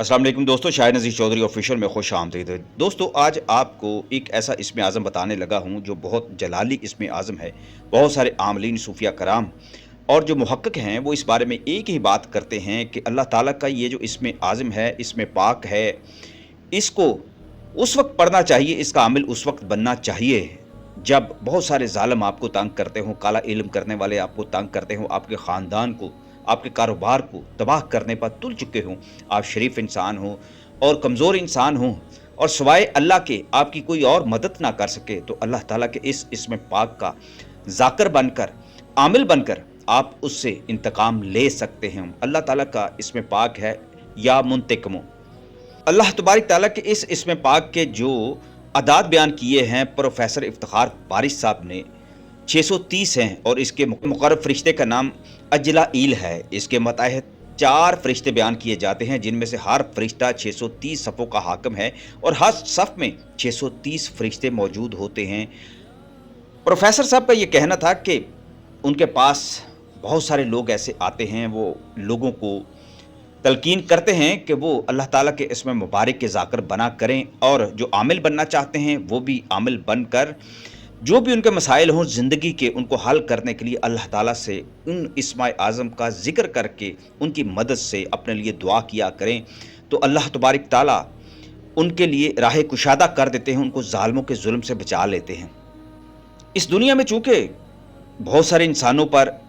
अस्सलाम वालेकुम दोस्तों, शाहिद नज़ीर चौधरी ऑफिशियल में खुश आमदीद। दोस्तों, आज आपको एक ऐसा इसमें आज़म बताने लगा हूँ जो बहुत जलाली इसमें आज़म है। बहुत सारे आमलीन सूफिया कराम और जो मुहक्किक हैं वो इस बारे में एक ही बात करते हैं कि अल्लाह ताला का ये जो इसमें आज़म है, इसमें पाक है, इसको उस वक्त पढ़ना चाहिए, इसका आमिल उस वक्त बनना चाहिए जब बहुत सारे ज़ालिम आपको तंग करते हों, काला इल्म करने वाले आपको तंग करते हों, आपके ख़ानदान को, आपके कारोबार को तबाह करने पर तुल चुके हों। आप शरीफ इंसान हों और कमज़ोर इंसान हों और सिवाय अल्लाह के आपकी कोई और मदद ना कर सके, तो अल्लाह ताला के इस इसमें पाक का ज़ाकिर बनकर, आमिल बनकर आप उससे इंतकाम ले सकते हैं। अल्लाह ताला का इसमें पाक है या मुंतकिमो। अल्लाह तबारक ताला के इस इसमें पाक के जो अदाद बयान किए हैं प्रोफेसर इफ्तिखार बारिश साहब ने 630 हैं और इसके मुकर्रब फरिश्ते का नाम अजलाइल है। इसके मातहत 4 फरिश्ते बयान किए जाते हैं जिनमें से हर फरिश्ता 630 सफ़ों का हाकिम है और हर सफ़ में 630 फरिश्ते मौजूद होते हैं। प्रोफेसर साहब का ये कहना था कि उनके पास बहुत सारे लोग ऐसे आते हैं, वो लोगों को तलकीन करते हैं कि वो अल्लाह ताला के इसमें मुबारक के ज़ाकिर बना करें और जो आमिल बनना चाहते हैं वो भी आमिल बनकर जो भी उनके मसाइल हों ज़िंदगी के, उनको हल करने के लिए अल्लाह ताला से उन इस्माए आज़म का ज़िक्र करके उनकी मदद से अपने लिए दुआ किया करें, तो अल्लाह तबारक ताला उनके लिए राह कुशादा कर देते हैं, उनको ज़ालिमों के जुल्म से बचा लेते हैं। इस दुनिया में चूँकि बहुत सारे इंसानों पर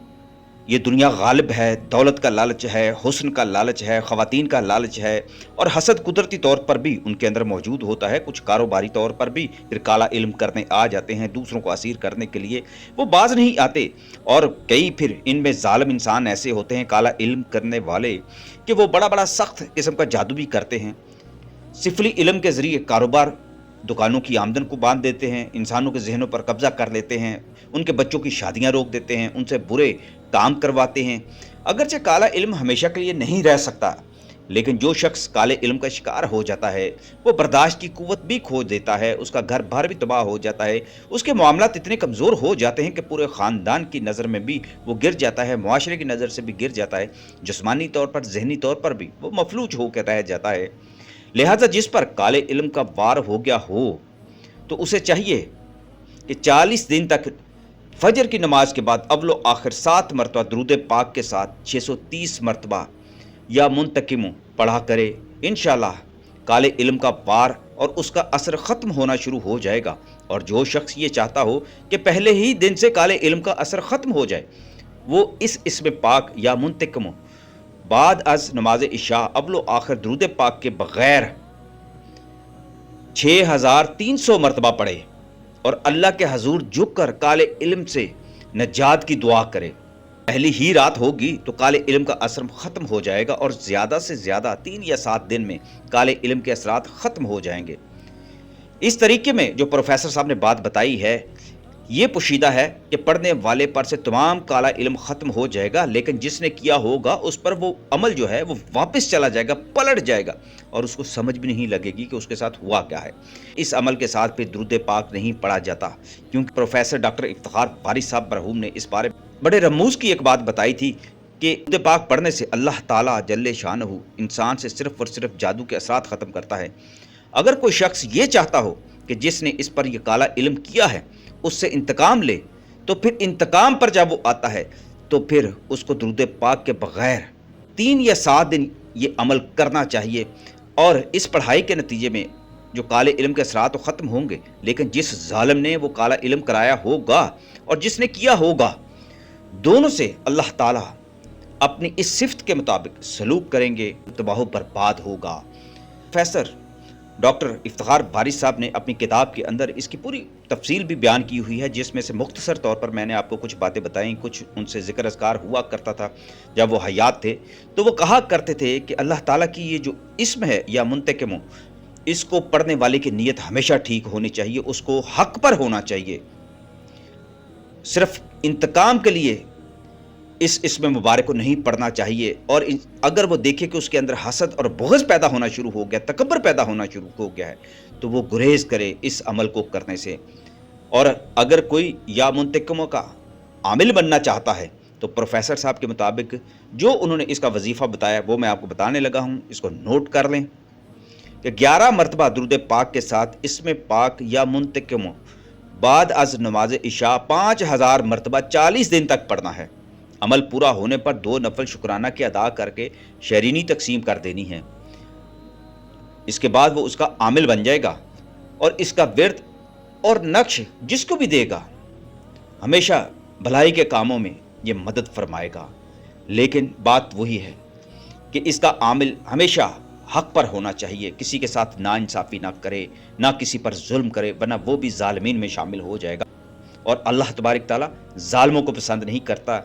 ये दुनिया गालिब है, दौलत का लालच है, हुस्न का लालच है, ख़वातीन का लालच है और हसद कुदरती तौर पर भी उनके अंदर मौजूद होता है। कुछ कारोबारी तौर पर भी फिर काला इल्म करने आ जाते हैं, दूसरों को असीर करने के लिए वो बाज नहीं आते। और कई फिर इनमें ज़ालिम इंसान ऐसे होते हैं काला इल्म करने वाले कि वो बड़ा बड़ा सख्त किस्म का जादू भी करते हैं। सिफली इल्म के ज़रिए कारोबार दुकानों की आमदन को बांध देते हैं, इंसानों के जहनों पर कब्जा कर लेते हैं, उनके बच्चों की शादियां रोक देते हैं, उनसे बुरे काम करवाते हैं। अगरचे काला इल्म हमेशा के लिए नहीं रह सकता, लेकिन जो शख्स काले इल्म का शिकार हो जाता है वो बर्दाश्त की कुव्वत भी खो देता है, उसका घर बार भी तबाह हो जाता है, उसके मामलात इतने कमज़ोर हो जाते हैं कि पूरे ख़ानदान की नज़र में भी वो गिर जाता है, मुआशरे की नज़र से भी गिर जाता है, जिस्मानी तौर पर, जहनी तौर पर भी वो मफलूज होकर रह जाता है। लिहाजा जिस पर काले इल्म का वार हो गया हो तो उसे चाहिए कि 40 दिन तक फजर की नमाज के बाद अव्वल आखिर 7 मरतबा दुरूद पाक के साथ 630 मरतबा या मुंतकिमो पढ़ा करे। इंशाअल्लाह काले इल्म का वार और उसका असर ख़त्म होना शुरू हो जाएगा। और जो शख्स ये चाहता हो कि पहले ही दिन से काले इल्म का असर ख़त्म हो जाए, वो इस इसमें पाक या मुंतकिमो बाद अज नमाज इशा अव्वल आखिर दुरूद पाक के बग़ैर 6300 मरतबा पढ़े और अल्लाह के हजूर झुक कर काले इल्म से नजात की दुआ करे। पहली ही रात होगी तो काले इल्म का असर ख़त्म हो जाएगा और ज़्यादा से ज़्यादा 3 या 7 दिन में काले इल्म के असरात ख़त्म हो जाएंगे। इस तरीके में जो प्रोफेसर साहब ने बात बताई है, ये पोशीदा है कि पढ़ने वाले पर से तमाम काला इल्म ख़त्म हो जाएगा, लेकिन जिसने किया होगा उस पर वो अमल जो है वो वापस चला जाएगा, पलट जाएगा और उसको समझ भी नहीं लगेगी कि उसके साथ हुआ क्या है। इस अमल के साथ फिर दुरूद पाक नहीं पढ़ा जाता, क्योंकि प्रोफेसर डॉक्टर इफ्तिखार बारिश साहब मरहूम ने इस बारे बड़े रमूज़ की एक बात बताई थी कि दुरूद पाक पढ़ने से अल्लाह ताला जल्ले शानहू इंसान से सिर्फ़ और सिर्फ जादू के असरात ख़त्म करता है। अगर कोई शख्स ये चाहता हो कि जिसने इस पर यह काला इल्म किया है उससे इंतकाम ले, तो फिर इंतकाम पर जब वो आता है तो फिर उसको दुरूद पाक के बग़ैर 3 या 7 दिन ये अमल करना चाहिए। और इस पढ़ाई के नतीजे में जो काले इल्म के असरात तो ख़त्म होंगे, लेकिन जिस ज़ालिम ने वो काला इल्म कराया होगा और जिसने किया होगा, दोनों से अल्लाह ताला अपनी इस सिफ़त के मुताबिक सलूक करेंगे, तबाह बर्बाद होगा। प्रोफेसर डॉक्टर इफ्तिखार बारिश साहब ने अपनी किताब के अंदर इसकी पूरी तफसील भी बयान की हुई है, जिसमें से मुख्तसर तौर पर मैंने आपको कुछ बातें बताई। कुछ उनसे ज़िक्र अज़कार हुआ करता था जब वो हयात थे, तो वो कहा करते थे कि अल्लाह ताला की ये जो इस्म है या मुंतकिमो, इसको पढ़ने वाले की नीयत हमेशा ठीक होनी चाहिए, उसको हक़ पर होना चाहिए। सिर्फ़ इंतकाम के लिए इस इसमें मुबारक को नहीं पढ़ना चाहिए। और अगर वो देखे कि उसके अंदर हसद और बुग़्ज़ पैदा होना शुरू हो गया, तकब्बर पैदा होना शुरू हो गया है, तो वो गुरेज़ करे इस अमल को करने से। और अगर कोई या मुंतकिमों का आमिल बनना चाहता है तो प्रोफेसर साहब के मुताबिक जो उन्होंने इसका वजीफ़ा बताया वो मैं आपको बताने लगा हूँ, इसको नोट कर लें कि 11 मरतबा दुरूद पाक के साथ इसमें पाक या मुंतकिम बाद अज नमाज इशा 5000 मरतबा 40 दिन तक पढ़ना है। अमल पूरा होने पर 2 नफल शुक्राना की अदा करके शहरीनी तकसीम कर देनी है। इसके बाद वो उसका आमिल बन जाएगा और इसका विर्द और नक्श जिसको भी देगा हमेशा भलाई के कामों में ये मदद फरमाएगा। लेकिन बात वही है कि इसका आमिल हमेशा हक पर होना चाहिए, किसी के साथ नाइंसाफ़ी ना करे, ना किसी पर जुल्म करे, वरना वो भी ज़ालिमीन में शामिल हो जाएगा और अल्लाह तबारक ताला ज़ालिमों को पसंद नहीं करता।